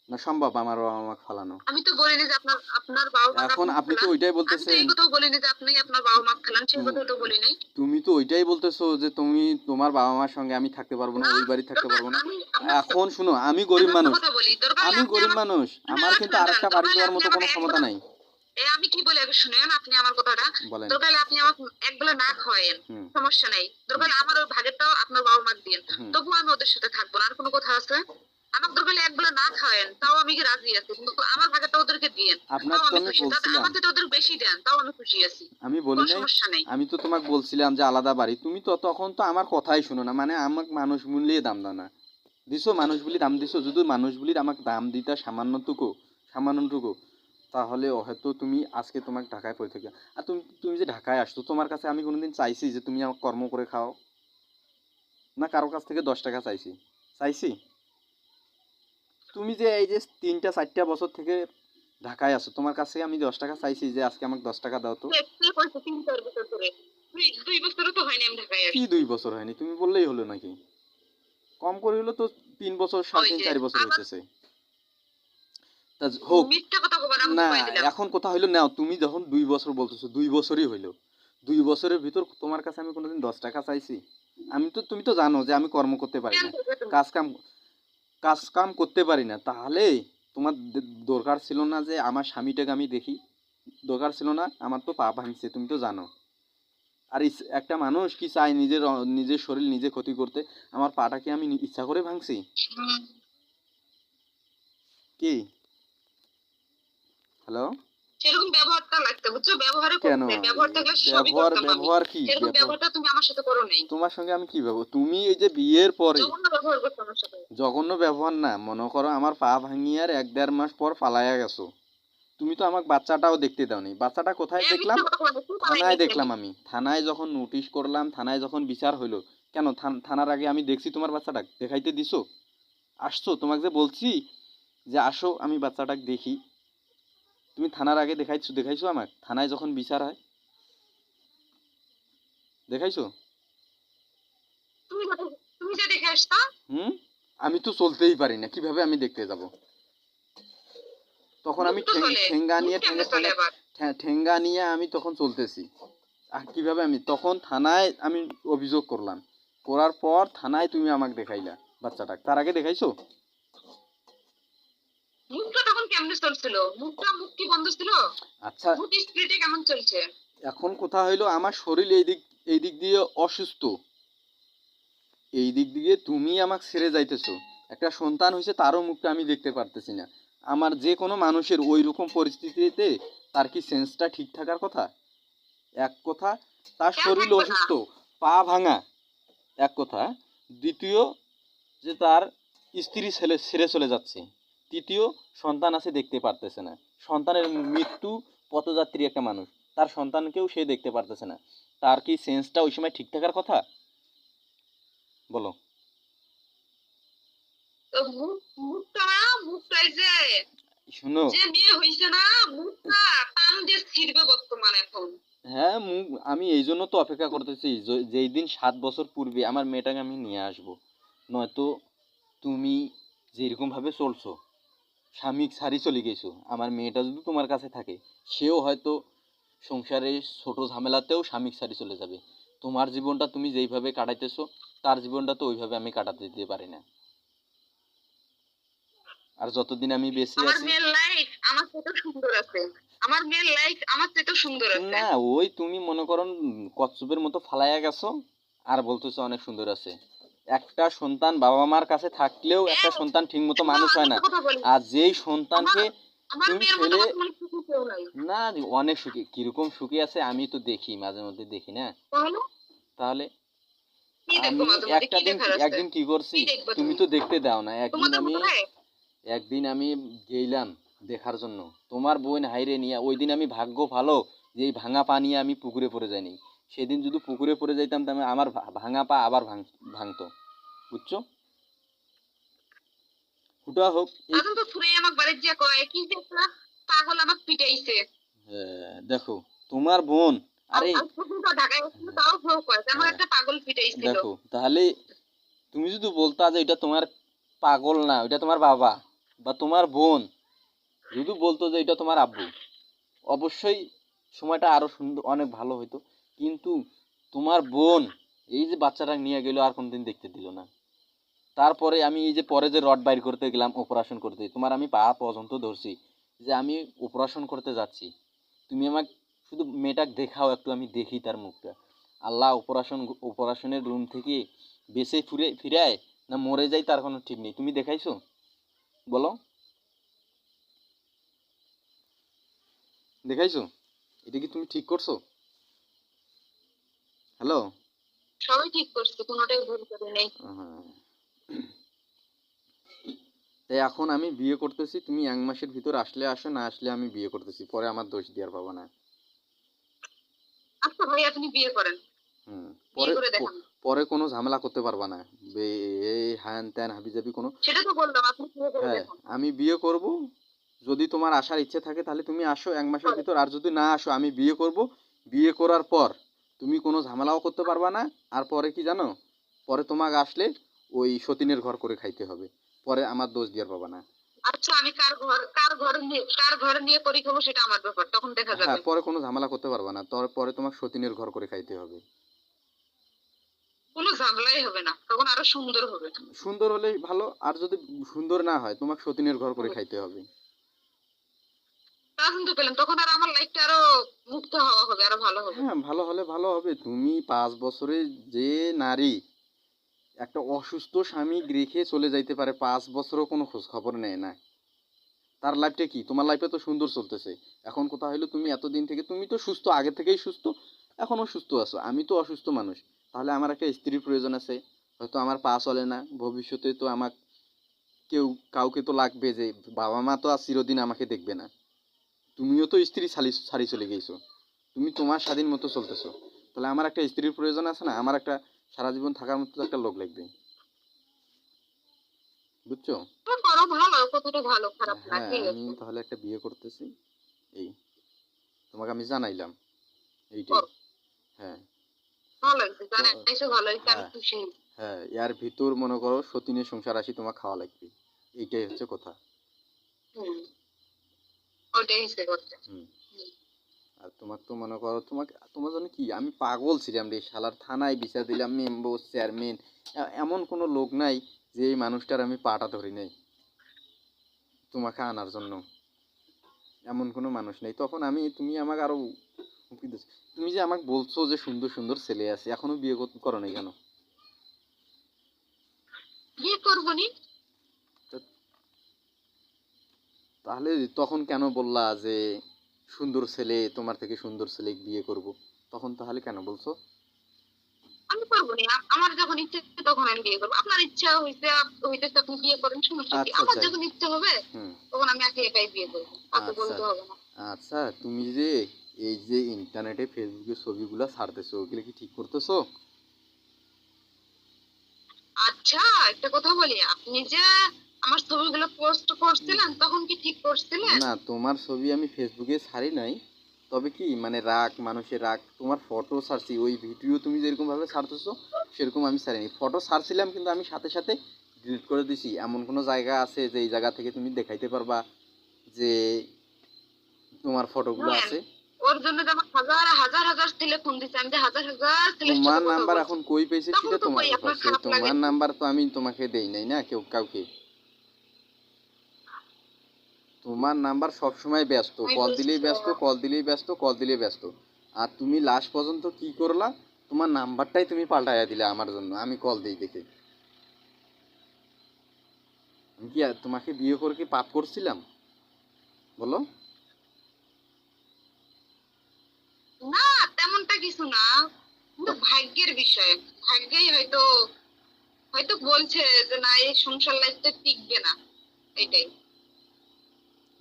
না সম্ভব আমার বাবা মাকে ফালানো? আমি তো বলিনি যে আপনার আপনার বাবা মাকে এখন আপনি আপনি তো খেলান। ওইটাই আমি তো বলতেছেন। এই কথাও বলিনি যে আপনি আপনার বাবা মাকে খেলান। সেই তু- কথাও তো বলি নাই। তুমি তো ওইটাই বলতেছো যে তুমি তোমার বাবা মার সঙ্গে আমি থাকতে পারবো না, না, ওই বাড়ি থাকতে দরকার পারবো না। আমি আমার এখন শুনো, আমি আমি গরিব একটা মানুষ। কথা বলি। দরকার হলে আমি আপনি গরিব আমার মানুষ। আমার কিন্তু শুনেন, আরেকটা বাড়ি দরকার হলে দেওয়ার আপনি মতো কোনো আমার এক ক্ষমতা বেলা নাই। আমি কি বলি আগে শুনেন আপনি আমার কথাটা। বলেন। দরকার হলে আপনি আমাকে এক বেলা না খাওয়ায়েন, হুম। সমস্যা নাই। দরকার হুম। হলে আমার ওই ভাগেরটাও আপনার বাবা মাকে দিন, হুম। তবুও আমি ওদের সাথে থাকবো না। আর কোনো কথা আছে? আমার দরকার হলে এক বেলা না খাওয়ায়েন, তাও আমি কি রাজি আছি। কিন্তু আমার ভাগেরটা ওদেরকে দিন, আপনার তাও তো আমি আমি খুশি। তাতে বলছিলাম। আমার থেকে ওদের বেশি দেন, তাও আমি খুশি আছি। আমি বলি কোনো নাই? সমস্যা নেই। আমি তো তোমাকে বলছিলাম যে আলাদা বাড়ি। তুমি তো তখন তো আমার কথাই শুনো না। মানে আমাকে মানুষ মূল্যে দাম দাও না। দিছো মানুষ বলি দাম দিছো। যদি মানুষ বলি আমাকে দাম দিতা সামান্যটুকু, তাহলে হয়তো তুমি আজকে তোমাকে ঢাকায় পড়ে থাকি। আর তুমি যে ঢাকায় আসছো, তোমার কাছে আমি কোনোদিন চাইছি যে তুমি আমাকে কর্ম করে খাও? না কারো কাছ থেকে 10 টাকা চাইছি? চাইছি? তুমি যে এই যে 3-4টা বছর থেকে ঢাকায় আছো, তোমার কাছে আমি 10 টাকা চাইছি যে আজকে আমাকে 10 টাকা দাও তো? কে কইছে 3-4 বছর ধরে? দুই বছরও তো হয়নি আমি ঢাকায় কি আসি। 2 বছর হয়নি? তুমি বললেই হলো নাকি? কম করে হলো তো 3 বছর, সাড়ে ওই তিন যে 4 বছর আবার হইতেছে। তা হোক। মিথ্যা কথা কবার আমি না, কয়ে দিলাম। এখন কথা হইলো নাও, তুমি যখন 2 বছর বলতেছো, 2 বছরই হইলো। 2 বছরের ভিতর তোমার কাছে আমি কোনোদিন 10 টাকা চাইছি? তুমি তো জানো যে আমি কর্ম করতে পারি কেন না, করবে তুমি? কাজ কাম কাজ কাম করতে পারি না। তাহলে তোমার দরকার ছিল না যে আমার স্বামীটাকে আমি দেখি? দরকার ছিল না? আমার তো পা ভাঙছে, তুমি তো জানো। আর একটা মানুষ কি চায় নিজের শরীর নিজে ক্ষতি করতে? আমার পাটা কি আমি ইচ্ছা করে ভাঙছি? হুম। কি? হ্যালো? সেরকম ব্যবহারটা লাগতো, বুঝছো? ব্যবহারে কেন? করতে, ব্যবহার থাকলে সবই ব্যবহার করতাম আমি। ব্যবহার কি সেরকম ব্যবহার? ব্যবহারটা তুমি আমার সাথে করো নাই। তোমার সঙ্গে আমি কি ব্যবহার? তুমি এই যে বিয়ের পরে জঘন্য ব্যবহার করছো আমার সাথে। জঘন্য ব্যবহার না, মনে করো আমার পা ভাঙিয়ার 1-1.5 মাস পর ফালাইয়া গেছো। তুমি তো আমাকে বাচ্চাটাও দেখতে দাওনি। বাচ্চাটা কোথায় দেখলাম? মিথ্যা কথা বলে কি পালাই থানায় গেছি দেখলাম আমি। আমি। থানায় যখন নোটিশ করলাম, থানায় যখন বিচার হইলো, কেন থানার আগে আমি দেখছি তোমার বাচ্চাটা? দেখাইতে দিছো? আসছো? তোমাকে যে বলছি যে আসো আমি বাচ্চাটাকে দেখি, তুমি থানার আগে দেখাইছো আমাকে? থানায় যখন বিচার হয় দেখাইছো? তুমি তুমি যে দেখে আসতা। হুম? আমি তো চলতেই পারি না, কিভাবে আমি দেখতে যাব? তখন আমি মুখ তো চলে, ঠেঙ্গা মুখ নিয়ে কেমনে চলে আবার? ঠেঙ্গা নিয়ে আমি তখন চলতেছি। আর কিভাবে আমি তখন থানায় আমি অভিযোগ করলাম, করার পর থানায় তুমি আমাকে দেখাইলা বাচ্চাটা, তার আগে দেখাইছো? মুখটা তখন কেমনে চলছিল? মুখ কি বন্ধ ছিল? আচ্ছা, মুখ স্পিডে কেমন চলছে? এখন কথা হইলো আমার শরীর এই দিক দিয়ে অসুস্থ, এই দিক দিয়ে তুমি আমাকে ছেড়ে যাইতেছো, একটা সন্তান হয়েছে তারও মুখটা আমি দেখতে পারতেছি না। আমার যে কোনো মানুষের ওই রকম পরিস্থিতিতে তার কি সেন্সটা ঠিক থাকার কথা? এক কথা, তার কেন শরীর থাকবে না? অসুস্থ, পা ভাঙা, এক কথা। দ্বিতীয়, যে তার স্ত্রী ছেড়ে চলে যাচ্ছে। তৃতীয়, সন্তান আছে দেখতে পারতেছে না। সন্তানের মৃত্যু, পথযাত্রী একটা মানুষ, তার সন্তানকেও সে দেখতে পারতেছে না। তার কি সেন্সটা ওই সময় ঠিক থাকার কথা? বলো। তো মুখটা না, মুখটাই যে শুনো, যে মেয়ে হইছে না, মুখটা টান দিয়ে ছিড়বে বর্তমান এখন। হ্যাঁ, আমি এই জন্য তো অপেক্ষা করতেছি, যেই দিন 7 বছর পূর্বে আমার মেয়েটাকে আমি নিয়ে আসবো। নয়তো তুমি যেরকম ভাবে চলছো, স্বামী ছাড়ি চলে গেছো, আমার মেয়েটা যদি তোমার কাছে থাকে, সেও হয়তো সংসারে ছোট ঝামেলাতেও স্বামী ছাড়ি চলে যাবে। তোমার জীবনটা তুমি যেইভাবে কাটাইতেছো, তার জীবনটা তো ওইভাবে আমি কাটাতে দিতে পারি না। আর যতদিন আমি বেঁচে আমার আছি, মেয়ের লাইফ আমার থেকেও সুন্দর আছে। আমার মেয়ের লাইফ আমার থেকেও সুন্দর আছে। না, ওই তুমি মনে করো কচ্ছপের মতো ফালাইয়া গেছো, আর বলতেছো অনেক সুন্দর আছে। একটা সন্তান বাবা মার কাছে থাকলেও একটা হ্যাঁ, সন্তান ঠিক মতো শোনো, মানুষ আমি হয় না। একটা কথা বলি। আর যেই আমার সন্তানকে আমার তুমি মেয়ের মতো ফেলে, বর্তমানে সুখী কেউ নাই। না, অনেক সুখী, কিরকম সুখী আছে আমি তো দেখি, মাঝে মধ্যে দেখি না। তাহলে তাহলে কি দেখবো আমি মাঝে মধ্যে? একটা কি দিন দেখার আছে? একদিন কি করছি, কি দেখবো তুমি তুমি? তো দেখতে দাও না। তোমাদের মতো নাই? একদিন আমি গেলাম দেখার জন্য, তোমার বোন হাইরে নিয়ে। ওই দিন আমি ভাগ্য ভালো যে এই ভাঙা পা নিয়ে আমি পুকুরে পড়ে যাইনি। সেদিন যদি পুকুরে পড়ে যাইতাম তাহলে আমার ভাঙা পা আবার ভাঙতো, বুঝছো? হুটা হোক এই, এখন তো ফুরাই আমাকে বাড়ির যা কয় কি যে একটা পাগল আমাকে পিটাইছে। দেখো তোমার বোন, আরে, আজ পর্যন্ত ঢাকায় এসেছিল তাও ভোগ করে তেমন হ্যাঁ, একটা পাগল পিটাইছিল। দেখো তাহলে তুমি যদি বলতা যে এটা তোমার পাগল না, ওইটা তোমার বাবা বা তোমার বোন, যদি বলতো যে এটা তোমার আব্বু, অবশ্যই সময়টা আরো সুন্দর, অনেক ভালো হতো। কিন্তু তোমার বোন এই যে বাচ্চাটা নিয়ে গেল, আর কোনদিন দেখতে দিল না। তারপরে আমি এই যে পরে যে রড বাইর করতে গেলাম অপারেশন করতে, তোমার আমি পা পর্যন্ত ধরছি যে আমি অপারেশন করতে যাচ্ছি, তুমি আমাকে শুধু মেয়েটাকে দেখাও একটু, আমি দেখি তার মুখটা। আল্লাহ, অপারেশনের রুম থেকে বেঁচে ফিরায় না মরে যাই তার কোনো ঠিক নেই। তুমি দেখাইছো? বলো, দেখাইছো? এটা কি তুমি ঠিক করছো? হ্যালো? সবই ঠিক করছে, কোনোটাই ভুল করে নেই। হ্যাঁ, তাই এখন আমি বিয়ে করতেছি, তুমি 1 মাসের ভিতর আসলে আসো, না আসলে আমি বিয়ে করতেছি, পরে আমার দোষ দেওয়ার পাবো না। আচ্ছা ভাই, আপনি বিয়ে করেন, হুম। বিয়ে পরে করে দেখান। পরে কোনো ঝামেলা করতে পারবা না। এই হ্যান ত্যান হাবিজাবি কোনো। সেটা তো বললাম, আপনি বিয়ে করে হ্যাঁ, দেখান। আমি বিয়ে করব। যদি তোমার আসার ইচ্ছে থাকে তাহলে তুমি আসো 1 মাসের করেন। ভিতর, আর যদি না আসো আমি বিয়ে করব। বিয়ে করার পর তুমি কোনো ঝামেলাও করতে পারবা না। আর পরে কি জানো, পরে তোমাকে আসলে ওই সতীনের ঘর করে খাইতে হবে, পরে আমার দোষ দেওয়ার পাবা না। আচ্ছা, আমি কার ঘর নিয়ে করি খাবো সেটা আমার ব্যাপার, তখন দেখা হ্যাঁ, যাবে। পরে কোনো ঝামেলা করতে পারবা না, পরে তোমাকে সতীনের ঘর করে খাইতে হবে। কোনো ঝামেলাই হবে না, তখন আরো সুন্দর হবে। সুন্দর হলে ভালো, আর যদি সুন্দর না হয় তোমাকে সতীনের ঘর করে খাইতে হবে। তা শুনতে পেলাম, তখন আর আমার লাইফটা আরো মুক্ত হওয়া হবে, আরো ভালো হবে। হ্যাঁ, ভালো হলে ভালো হবে। তুমি 5 বছরে যে নারী একটা অসুস্থ স্বামী রেখে চলে যাইতে পারে, 5 বছরও কোনো খোঁজ খবর নেয় না, তার লাইফটা কি? তোমার লাইফে তো সুন্দর চলতেছে। এখন কথা হলো, তুমি এতদিন থেকে তুমি তো সুস্থ, আগে থেকেই সুস্থ, এখনো সুস্থ আছো, আমি তো অসুস্থ মানুষ। তাহলে আমার একটা স্ত্রীর প্রয়োজন আছে। হয়তো আমার পা চলে না, ভবিষ্যতে তো আমার কাউকে তো লাগবে, যে বাবা মা তো আর চিরদিন আমাকে দেখবে না। তুমিও তো স্ত্রী ছাড়ি চলে গেছো, তুমি তোমার স্বাধীন মতো চলতেছো। তাহলে আমার একটা স্ত্রীর প্রয়োজন আছে না, আমার একটা সারা জীবন থাকার মতো একটা লোক লাগবে, বুঝছো? তো করো, ভালো, কতটা ভালো, খারাপ না, হ্যাঁ, ঠিক আমি আছে। তাহলে একটা বিয়ে করতেছি, এই তোমাকে আমি জানাইলাম এইটাই। করো, হ্যাঁ। ভালো লাগছে, তো জানাই এসে ভালো হয়েছে, আমি হ্যাঁ, খুশি। হ্যাঁ, এর ভিতর মনে করো সতীনের সংসার আসি তোমার খাওয়া লাগবে, এইটাই হচ্ছে কথা। হুম, ওটাই হিসেবে করতে। হুম। আর তোমার তো মনে করো তোমার জন্য কি আমি পাগল ছিলাম রে শালার, থানায় বিচার দিলাম, মেম্বার চেয়ারম্যান, এমন কোনো লোক নাই যে এই মানুষটার আমি পাটা ধরি নাই তোমাকে আনার জন্য, এমন কোনো মানুষ নেই। তখন তুমি আমাকে আরো হুমকি দিচ্ছ। তুমি যে আমাকে বলছো যে সুন্দর সুন্দর ছেলে আছে, এখনো বিয়ে করো নাই কেন? বিয়ে করবো নি। তা- তাহলে তখন কেন বললা যে সুন্দর ছেলে, তোমার থেকে সুন্দর ছেলে বিয়ে করব? তখন তাহলে কেন বলছো? আমি করবো নি, আমার যখন ইচ্ছে তখন আমি বিয়ে করবো। আপনার ইচ্ছা হইতেছে আপনি বিয়ে করেন, সমস্যা কি? আচ্ছা আমার আচ্ছা। যখন ইচ্ছে হবে হুম। তখন আমি একে একাই বিয়ে করবো, কাউকে আচ্ছা বলতে হবে না। আচ্ছা, তুমি যে এই যে ইন্টারনেটে ফেসবুকে ছবিগুলো ছাড়তেছো, ওগুলো কি ঠিক করতেছো? আচ্ছা, একটা কথা বলি, আপনি যে আমার ছবিগুলো পোস্ট করছিলেন তখন কি ঠিক করছিলেন? না, তোমার ছবি আমি ফেসবুকে ছাড়ি নাই। তবে কি মানে রাগ, মানুষের রাগ, তোমার ফটো ছাড়ছি, ওই ভিডিও তুমি যেরকম ভাবে ছাড়তেছো সেরকম আমি ছাড়িনি। ফটো ছাড়ছিলাম কিন্তু আমি সাথে সাথে ডিলিট করে দিছি। এমন কোনো জায়গা আছে যে এই জায়গা থেকে তুমি দেখাইতে পারবা যে তোমার ফটোগুলো শুনেন, আছে? ওর জন্য যে আমার হাজার হাজার হাজার ছেলে ফোন দিচ্ছে, আমি যে হাজার হাজার ছেলের সাথে তোমার কথা নাম্বার বলছি, এখন কই পেয়েছে তখন সেটা তো তোমার কই ব্যাপার, আপনার সে খারাপ লাগে? তোমার নাম্বার তো আমি তোমাকে দেই নাই না কেউ কাউকে। তোমার নাম্বার সবসময় ব্যস্ত, আমি কল বুঝছি। দিলেই ব্যস্ত, কল দিলেই ব্যস্ত, কল দিলেই ব্যস্ত। আর তুমি লাস্ট পর্যন্ত কি করলা, তোমার নাম্বারটাই তুমি পাল্টাইয়া দিলে আমার জন্য, আমি কল দিই দেখে। আমি কি তোমাকে বিয়ে করে কি পাপ করছিলাম বলো? না, তেমনটা কিছু না, কিন্তু ভাগ্যের বিষয়। ভাগ্যেই হয়তো হয়তো বলছে যে না, এই সংসার লাইফটা টিকবে না, এটাই।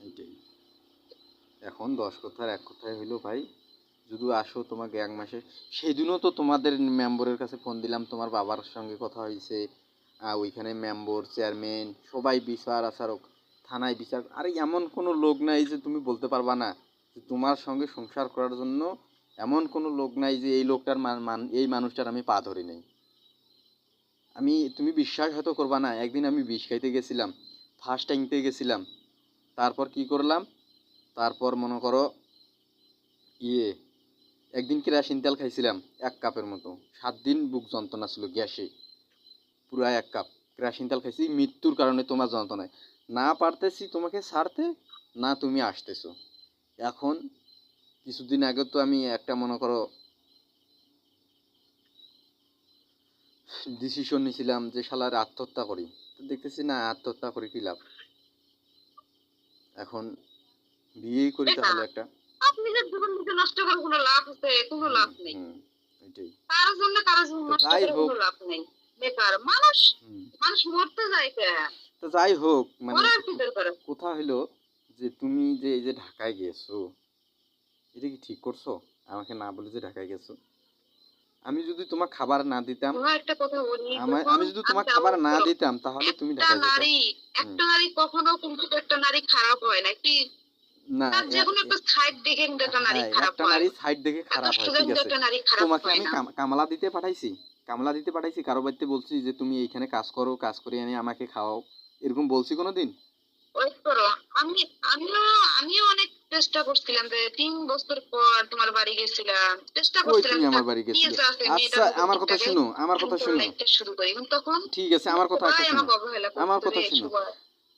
এইটাই। এখন 10 কথার এক কথাই হইলো ভাই, যদি আসো তোমাকে 1 মাসে, সেদিনও তো তোমাদের মেম্বরের কাছে ফোন দিলাম, তোমার বাবার সঙ্গে কথা হয়েছে, ওইখানে মেম্বর চেয়ারম্যান সবাই বিচার আচারক, থানায় বিচার, আরে এমন কোনো লোক নাই যে তুমি বলতে পারবা না যে তোমার সঙ্গে সংসার করার জন্য এমন কোনো লোক নাই যে এই লোকটার এই মানুষটার আমি পা ধরি নাই। তুমি বিশ্বাস হয়তো করবা না, একদিন আমি বিষ খাইতে গেছিলাম, ফার্স্ট টাইমতে গেছিলাম, তারপর কি করলাম, তারপর মনে করো ইয়ে একদিন কেরাসিন তেল খাইছিলাম 1 কাপের মতো, 7 দিন বুক যন্ত্রণা ছিল গ্যাসে, পুরো 1 কাপ কেরাসিন তেল খাইছি মৃত্যুর কারণে তোমার যন্ত্রণায়, না পারতেছি তোমাকে ছাড়তে, না তুমি আসতেছো। এখন কিছুদিন আগে তো আমি একটা মনে করো ডিসিশন নিয়েছিলাম যে শালার আত্মহত্যা করি, তো দেখতেছি না আত্মহত্যা করি কি লাভ, এখন বিয়েই করি এটা তাহলে একটা। আপনি যে জীবন নিজে নষ্ট করে কোনো লাভ আছে? কোনো হুম লাভ নেই। হুম এটাই। কারোর জন্য কারোর জীবন তো নষ্ট যাই করে হোক। কোনো লাভ নেই। বেকার মানুষ। হুম। মানুষ মরতে যায় কে? তো যাই হোক মানে মরার কি দরকার? কথা হলো যে তুমি যে এই যে ঢাকায় গেছো, এটা কি ঠিক করছো? আমাকে না বলে যে ঢাকায় গেছো, আমি যদি তোমার খাবার না দিতাম, তোমার একটা কথা বলি, যখন আমি যদি আমি তোমার যাবো, খাবার না দিতাম তাহলে তুমি একটা ঢাকায় যেতা। নারী, হুম। একটা নারী কখনো কিন্তু একটা নারী খারাপ হয় না কি? না তার যে কোনো একটা সাইড দেখে কিন্তু একটা নারী হ্যাঁ, খারাপ একটা হয়। নারী সাইড দেখে এত খারাপ হয় সোজা ঠিক কিন্তু আছে। একটা নারী খারাপ তোমাকে হয় আমি না। কামলা দিতে পাঠাইছি, কামলা দিতে পাঠাইছি কারো বাড়িতে, বলছি যে তুমি এইখানে কাজ করো, কাজ করে এনে আমাকে খাওয়াও, এরকম বলছি কোনোদিন? ওয়েট করো। আমি আমিও আমিও অনেক চেষ্টা করছিলাম যে 3 বছর পর তোমার বাড়ি গেছিলাম, চেষ্টা কই করছিলাম তুমি যে আমার থাক, বাড়ি কি গেছিলে? আছে আচ্ছা মেয়েটার মতো আমার কথা ঠিকঠাক শুনো, আমার কথা সুন্দর শুনো। লাইফটা শুরু করি, কিন্তু তখন ঠিক আছে, আমার কথা একটা সবাই শুনো, আমাকে অবহেলা আমার করতো কথা রে শুনো। সবাই।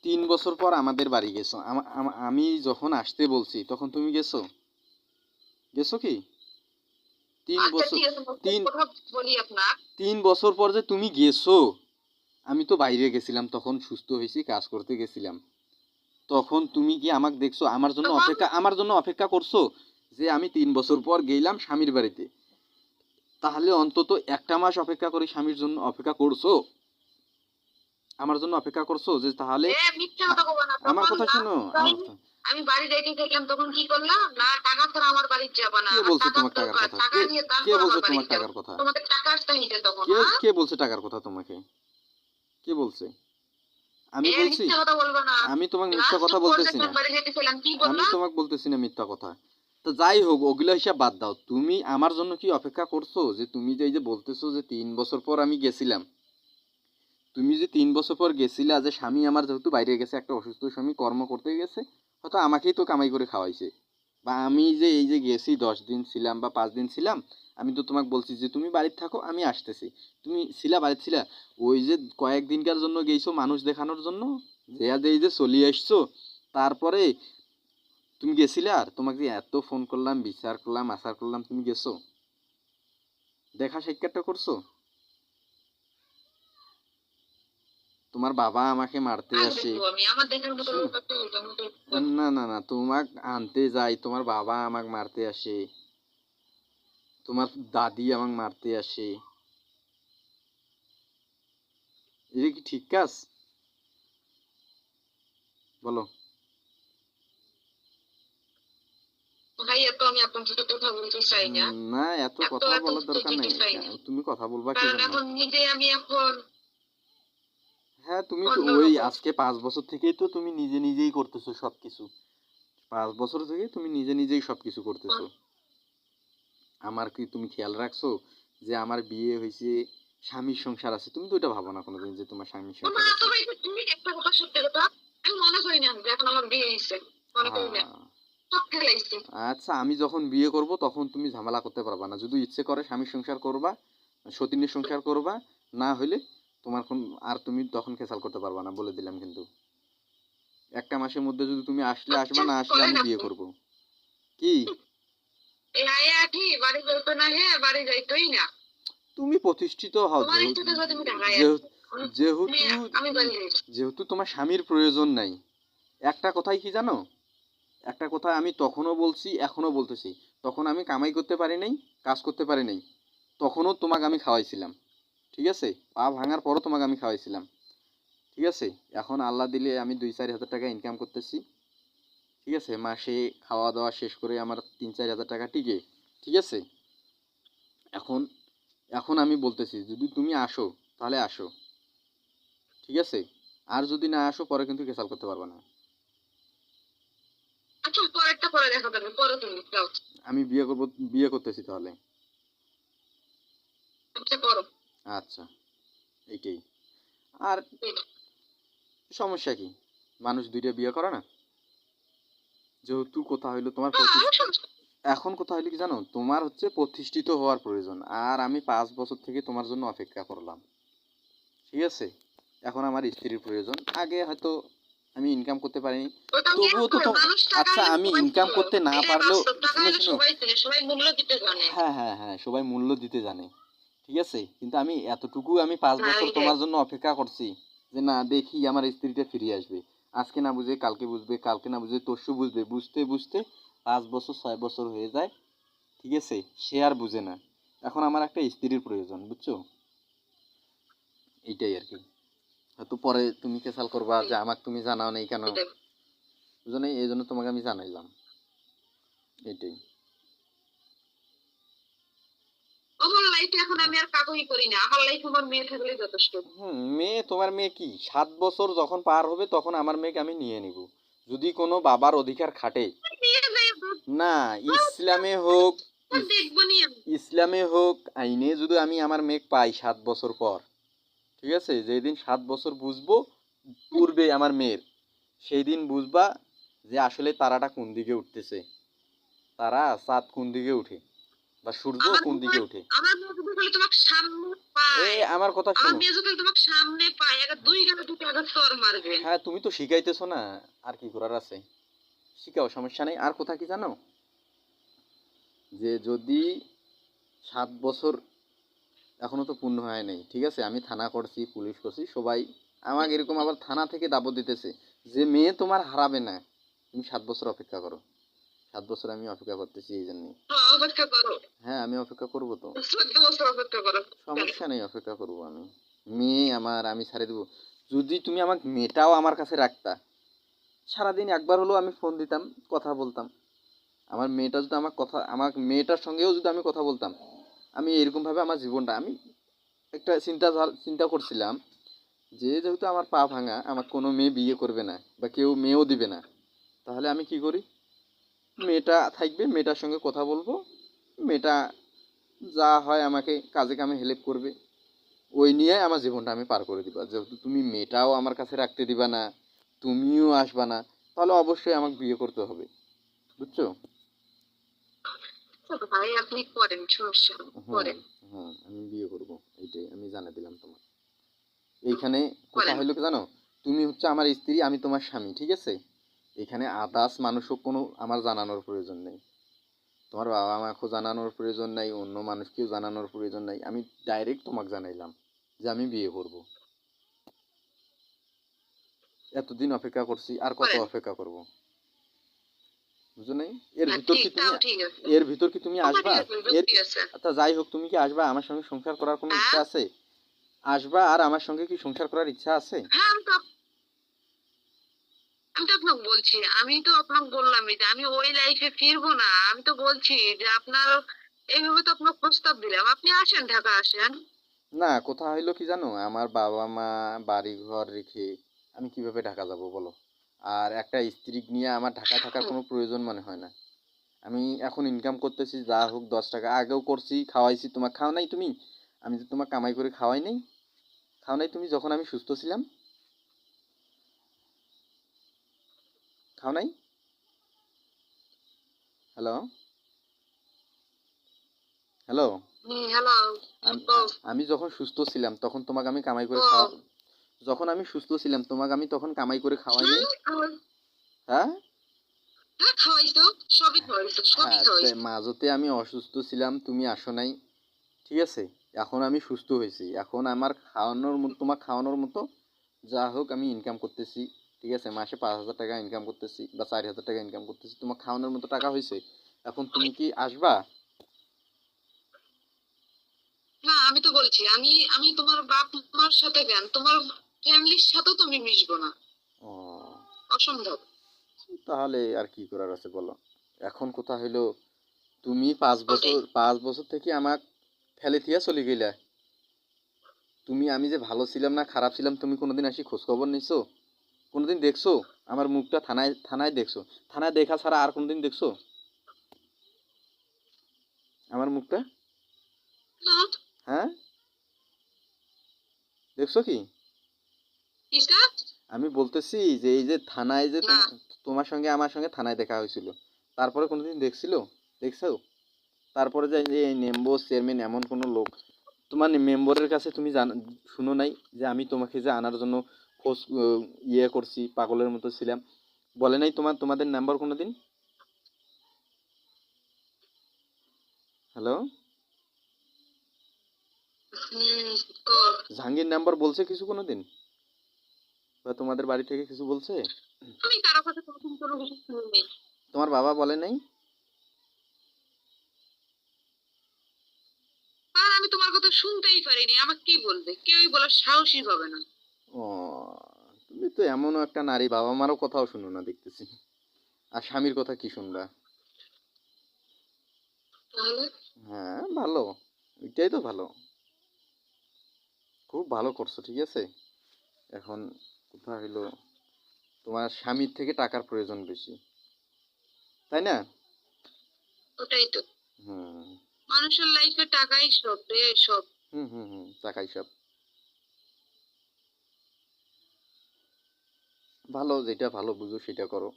3 বছর পর আমাদের বাড়ি গেছো, আমি যখন আসতে বলছি তখন তুমি গেছো? গেছো কি? তিন আচ্ছা বছর ঠিক আছে, আমি একটা তিন কথা বলি আপনার। 3 বছর পর যে তুমি গেছো, আমি তো বাইরে গেছিলাম, তখন সুস্থ হয়েছি, কাজ করতে গেছিলাম, তখন তুমি কি আমাকে দেখছো? তখন আমার জন্য অপেক্ষা করছো যে আমি 3 বছর পর গেলাম স্বামীর বাড়িতে, তাহলে অন্তত 1 মাস অপেক্ষা করে স্বামীর জন্য অপেক্ষা করছো, আমার জন্য অপেক্ষা করছো যে তাহলে মিথ্যা কথা স্বা- বলবো না, আমার তখন কথা শোনো, আমার কথা। আমি বাড়ি রেডি থাকলাম, তখন কি করলাম না, টাকা ছাড়া আমার বাড়ি যাবা না, কে আমার বলছে টাকার তোমার টাকার দরকার, কথা? টাকা নিয়ে কে তারপর বলছে আমার বাড়ি তোমার যাও। টাকার কথা? তোমাদের টাকার চাহিদা তখন, কে হ্যাঁ? কে বলছে টাকার কথা তোমাকে? কে বলছে? আমি বলছি? মিথ্যা কথা বলবো না। আমি তোমাকে মিথ্যা লাস্ট কথা বলতেছি পর্যায়ে না, বাড়ি যেতেছিলাম, কি আমি বললাম? তোমাকে বলতেছি না মিথ্যা কথা। তো যাই হোক, ওগুলো হিসাব বাদ দাও, তুমি আমার জন্য কি অপেক্ষা করছো যে তুমি যে এই যে বলতেছো যে 3 বছর পর আমি গেছিলাম, তুমি যে 3 বছর পর গেছিলা, যে স্বামী আমার যেহেতু বাইরে গেছে, একটা অসুস্থ স্বামী কর্ম করতে গেছে, হয়তো আমাকেই তো কামাই করে খাওয়াইছে। বা আমি যে এই যে গেছি 10 দিন ছিলাম বা 5 দিন ছিলাম, আমি তো তোমাকে বলছি যে তুমি বাড়িতে থাকো, আমি আসতেছি। তুমি ছিলা বাড়িতে ছিলা, ওই যে কয়েকদিনকার জন্য গেছো মানুষ দেখানোর জন্য, যে এই যে চলে আসছো, তারপরে তুমি গেছিলে। আর তোমাকে যে এত ফোন করলাম, বিচার করলাম, আচার করলাম, তুমি গেছো, দেখা সাক্ষাৎটা করছো? তোমার বাবা আমাকে মারতে আর আসে। দেখবো আমি আমার দেখার মতো শোনো, লোক আছে, ওইটা আমি দেখবো। না না না, তোমাক আনতে যাই, তোমার বাবা আমাকে মারতে আসে, তোমার দাদি আমাকে মারতে আসে, এটা কি ঠিক কাজ? বলো। ভাইয়া, তো আমি আপনার সাথে কথা বলতে চাই না। না, এত এত কথা এত বলার দরকার যেতে নেই। চাই না, তুমি কথা বলবা কি কারণ জন্য? এখন নিজে আমি এখন হ্যাঁ, তুমি তো ওই অন্যরকম। আজকে 5 বছর থেকেই তো তুমি নিজে নিজেই করতেছো সবকিছু। 5 বছর থেকে তুমি নিজে নিজেই সবকিছু করতেছো। আমার কি তুমি খেয়াল রাখছো যে আমার বিয়ে হয়েছে, স্বামীর সংসার আছে? তুমি তো এটা ভাবো না কোনোদিন যে তোমার স্বামীর ও মা, সংসার আছে। তবে এটা তুমি একটা কথা, সত্যি কথা, আমি মনে করি না যে এখন আমার বিয়ে হয়েছে, মনে করি না, হ্যাঁ, সব ফেলাইছি। আচ্ছা, আমি যখন বিয়ে করব তখন তুমি ঝামেলা করতে পারবা না। যদি ইচ্ছে করে স্বামীর সংসার করবা, সতীনের সংসার করবা, না হইলে তোমার কোন, আর তুমি তখন খেসাল করতে পারবা না, বলে দিলাম কিন্তু। একটা মাসের মধ্যে যদি তুমি আসলে আসবা, আচ্ছা, না আসলে করেন আমি বিয়ে আপনি। করব। কি? এই আয়া কি বাড়ি যাইতো না, হে বাড়ি যাইতোই না। তুমি প্রতিষ্ঠিত হও, তোমার ইচ্ছে থাকলে তুমি ঢাকায় যেহেতু আসো। আমি- যেহেতু আমি বাড়ি যাইছি। যেহেতু তোমার স্বামীর প্রয়োজন নাই। একটা কথাই কি জানো, একটা কথা আমি তখনও বলছি, এখনো বলতেছি, তখন আমি কামাই করতে পারি নাই, কাজ করতে পারি নাই, তখনও তোমাকে আমি খাওয়াইছিলাম। ঠিক আছে? পা ভাঙার পরও তোমাকে আমি খাওয়াইছিলাম। ঠিক আছে? এখন আল্লাহ দিলে আমি 2-4 হাজার টাকা ইনকাম করতেছি। ঠিক আছে? মাসে খাওয়া দাওয়া শেষ করে আমার 3-4 হাজার টাকা টিকে। ঠিক আছে? এখন এখন আমি বলতেছি, যদি তুমি আসো তাহলে আসো। ঠিক আছে? আর যদি না আসো, পরে কিন্তু কেসাল করতে পারবে না। আচ্ছা, পরেরটা পরে দেখা যাবে, পরে তুমি যাও। আমি বিয়ে করব, বিয়ে করতেছি তাহলে। আচ্ছা, করো। আচ্ছা, এইটাই। আর সমস্যা কি? মানুষ দুইটা বিয়ে করে না? যেহেতু কথা হইলো তোমার হ্যাঁ, আমার সমস্যা নেই। এখন কথা হইলো কি জানো, তোমার হচ্ছে প্রতিষ্ঠিত হওয়ার প্রয়োজন। আর আমি 5 বছর থেকে তোমার জন্য অপেক্ষা করলাম। ঠিক আছে? এখন আমার স্ত্রীর প্রয়োজন। আগে হয়তো আমি ইনকাম করতে পারিনি, ওটা আমি তবুও তো মানুষ টাকা আচ্ছা, হলে আমি সবাই ইনকাম চেনে। করতে না এটাই পারলেও, বাস্তব, টাকা শুনো হলে শুনো, সবাই চেনে, সবাই মূল্য দিতে জানে। হ্যাঁ হ্যাঁ হ্যাঁ, সবাই মূল্য দিতে জানে। ঠিক আছে? কিন্তু আমি এতটুকু, আমি পাঁচ হ্যাঁ, বছর এইটাই। তোমার জন্য অপেক্ষা করছি যে না, দেখি আমার স্ত্রীটা ফিরে আসবে। আজকে না বুঝে কালকে বুঝবে, কালকে না বুঝে তরশু বুঝবে, বুঝতে বুঝতে 5 বছর 6 বছর হয়ে যায়। ঠিক আছে? সে আর বুঝে না। এখন আমার একটা স্ত্রীর প্রয়োজন, বুঝছো? এইটাই আর কি। হয়তো পরে তুমি কেসাল করবা যে আমাকে তুমি জানাও নাই কেন, এটাই। বুঝো নাই, এই জন্য তোমাকে আমি জানাইলাম। এইটাই। আমার লাইফে এখন আমি আর কাকুই করি না, আমার লাইফ আমার মেয়ে থাকলেই যথেষ্ট। মেয়ে, তোমার মেয়ে কি 7 বছর যখন পার হবে তখন আমার মেয়েকে আমি নিয়ে নিব, যদি কোনো বাবার অধিকার খাটে। নিয়ে যাই, না, ইসলামে হোক, দেখবো নি আমি। ইসলামে হোক, আইনে যদি আমি আমার মেয়ে পাই 7 বছর পর, ঠিক আছে, যেদিন 7 বছর বুঝবো পূর্বে আমার মেয়ের, সেই দিন বুঝবা যে আসলে তারাটা কোন দিকে উঠতেছে, তারা চাঁদ কোন দিকে উঠে, বা সূর্য আমার কোন দিকে উঠে। আমার মেয়ে যদি বলে তোমাকে সামনে এ, পায়, আমার কথা আমার শোনো। মেয়ে যদি তোমাকে সামনে পায়, একটা দুই গালে দুটো আগে চর মারবে। হ্যাঁ, তুমি তো শিখাইতেছো না, আর কি করার আছে, শিখাও, সমস্যা নেই। আর কথা কি জানো, যে যদি 7 বছর এখনো তো পূর্ণ হয় নাই, ঠিক আছে, আমি থানা করছি, পুলিশ করছি, সবাই আমাকে এরকম আবার থানা থেকে দাবত দিতেছে যে মেয়ে তোমার হারাবে না, তুমি 7 বছর অপেক্ষা করো। 7 বছর আমি অপেক্ষা করতেছি এই জন্যই। হ্যাঁ, অপেক্ষা করো। হ্যাঁ, আমি অপেক্ষা করবো তো, 14 বছর অপেক্ষা করো। সমস্যা নেই, অপেক্ষা করবো আমি। মেয়ে আমার আমি ছাড়ে দেবো। যদি তুমি আমাকে মেয়েটাও আমার কাছে রাখতা, সারাদিন একবার হলেও আমি ফোন দিতাম, কথা বলতাম। আমার মেয়েটা যদি আমার কথা, আমার মেয়েটার সঙ্গেও যদি আমি কথা বলতাম, আমি এরকমভাবে আমার জীবনটা, আমি একটা চিন্তা করছিলাম যে যেহেতু আমার পা ভাঙা, আমার কোনো মেয়ে বিয়ে করবে না বা কেউ মেয়েও দিবে না, তাহলে আমি কি করি, মেয়েটা থাকবে, মেয়েটার সঙ্গে কথা বলবো, মেয়েটা যা হয় আমাকে কাজে কামে হেল্প করবে, ওই নিয়ে আমার জীবনটা আমি পার করে দিবা। যেহেতু তুমি মেয়েটাও আমার কাছে রাখতে দিবা না, তুমিও আসবা না, তাহলে অবশ্যই আমাকে বিয়ে করতে হবে, বুঝছো? তো ভাই আপনি করেন, সমস্যা নেই, হ্যাঁ, করেন হ্যাঁ, আমি বিয়ে করব, এইটাই আমি জানিয়ে দিলাম তোমার। এইখানে কথা করেন। হইলো কি জানো, তুমি হচ্ছে আমার স্ত্রী, আমি তোমার স্বামী, ঠিক আছে? এখানে আদার্স মানুষও কোনো আমার জানানোর প্রয়োজন নেই, তোমার বাবা মাকেও জানানোর প্রয়োজন নাই, অন্য মানুষকেও জানানোর প্রয়োজন নাই, আমি ডাইরেক্ট তোমাকে জানাইলাম যে আমি বিয়ে করব। এতদিন অপেক্ষা করছি, আর কত করেন। অপেক্ষা করব, বুঝো নাই? এর না ভিতর ঠিক, কি তুমি, তাও ঠিক আছে। এর ভিতর কি তুমি তোমারই আসবা? আছে, এর, যুক্তি আছে। আচ্ছা যাই হোক, তুমি কি আসবা আমার সঙ্গে সংসার করার কোনো হ্যাঁ, ইচ্ছা আছে? আসবা আর আমার সঙ্গে কি সংসার করার ইচ্ছা আছে? হ্যাঁ, আমি তো আপনাকে বলছি, আমি তো আপনাকে বললামই যে আমি ওই লাইফে ফিরবো না। আমি তো বলছি যে আপনার এইভাবে তো আপনাকে প্রস্তাব দিলাম, আপনি আসেন, ঢাকা আসেন। না, কথা হইলো কি জানো, আমার বাবা মা বাড়ি ঘর রেখে আমি কিভাবে ঢাকা যাব বলো? আর একটা স্ত্রী নিয়ে আমার ঢাকায় থাকার কোনো প্রয়োজন মনে হয় না। আমি এখন ইনকাম করতেছি, যা হোক 10 টাকা আগেও করছি, খাওয়াইছি, তোমার খাও নাই তুমি? আমি তো তোমার কামাই করে খাওয়াই নাই, খাও নাই তুমি যখন আমি সুস্থ ছিলাম, খাও নাই? Hello, hello. হ্যালো। আমি আমি যখন সুস্থ ছিলাম তখন তোমাকে আমি কামাই করে ও, খাওয়া, যখন আমি সুস্থ ছিলাম তোমাকে আমি তখন কামাই করে খাওয়াই নাই? হ্যাঁ, হ্যাঁ, হ্যাঁ, খাওয়াইছো, সবই খাওয়াইছো, সবই হ্যাঁ, খাওয়াইছো। মাঝতে আমি অসুস্থ ছিলাম, তুমি আসো নাই, ঠিক আছে? এখন আমি সুস্থ হয়েছি, এখন আমার খাওয়ানোর মতো, তোমার খাওয়ানোর মতো যা হোক আমি ইনকাম করতেছি, ঠিক আছে? মাসে 5,000 টাকা ইনকাম করতেছি বা 4,000 টাকা ইনকাম করতেছি, তোমার খাওয়ানোর মতো টাকা হয়েছে, এখন তুমি কি আসবা? না, আমি তো বলছি, আমি আমি তোমার বাপ মার সাথে কেন, তোমার ফ্যামিলির সাথেও তো আমি মিশবো না। ও, অসম্ভব। তাহলে আর কি করার আছে বলো? এখন কথা হইলো, তুমি 5 বছর, ওটাই। 5 বছর থেকে আমাক ফেলে থিয়া চলে গেলা, তুমি আমি যে ভালো ছিলাম না খারাপ ছিলাম তুমি কোনোদিন আসি খোঁজ খবর নিছো? কোনোদিন দেখছো আমার মুখটা? থানায় থানায় দেখছো, থানায় দেখা ছাড়া আর কোনোদিন দেখছো আমার মুখটা? না, হ্যাঁ, দেখছো কি? কিসে? আমি বলতেছি যে এই যে থানায় যে না, তোমার সঙ্গে আমার সঙ্গে থানায় দেখা হয়েছিল, তারপরে কোনোদিন দেখছিল? দেখছো? তারপরে যে এই মেম্বার চেয়ারম্যান এমন কোনো লোক তোমার মেম্বারের কাছে তুমি শুনো নাই যে আমি তোমাকে যে আনার জন্য খোঁজ ইয়ে করছি, পাগলের মতো ছিলাম, বলে নাই তোমাদের নাম্বার কোনো দিন? হ্যালো, হুম, ও, জাহাঙ্গীর নাম্বার বলছে কিছু কোনো দিন, বা তোমাদের বাড়ি থেকে কিছু বলছে? আমি কারো কাছে কোনোদিন কোনো কিছু শুনিনি। তোমার বাবা বলে নাই? আর আমি তোমার কথা শুনতেই পারিনি, আমাকে কি বলবে, কেউই বলার সাহসই হবে না। ও, তুমি তো এমনও একটা নারী, বাবা মারও কথাও শুনো না দেখতেছি, আর স্বামীর কথা কি শুনবা? তাহলে হ্যাঁ, ভালো, এটাই তো ভালো, খুব ভালো করছো, ঠিক আছে? এখন কথা হইলো, তোমার স্বামীর থেকে টাকার প্রয়োজন বেশি, তাই না? ওটাই তো, হুম, মানুষের লাইফে টাকাই সব রে, সব। হুম, হুম, হুম, টাকাই সব। ভালো, যেটা ভালো বুঝো সেটা করো,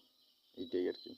এইটাই আর কি।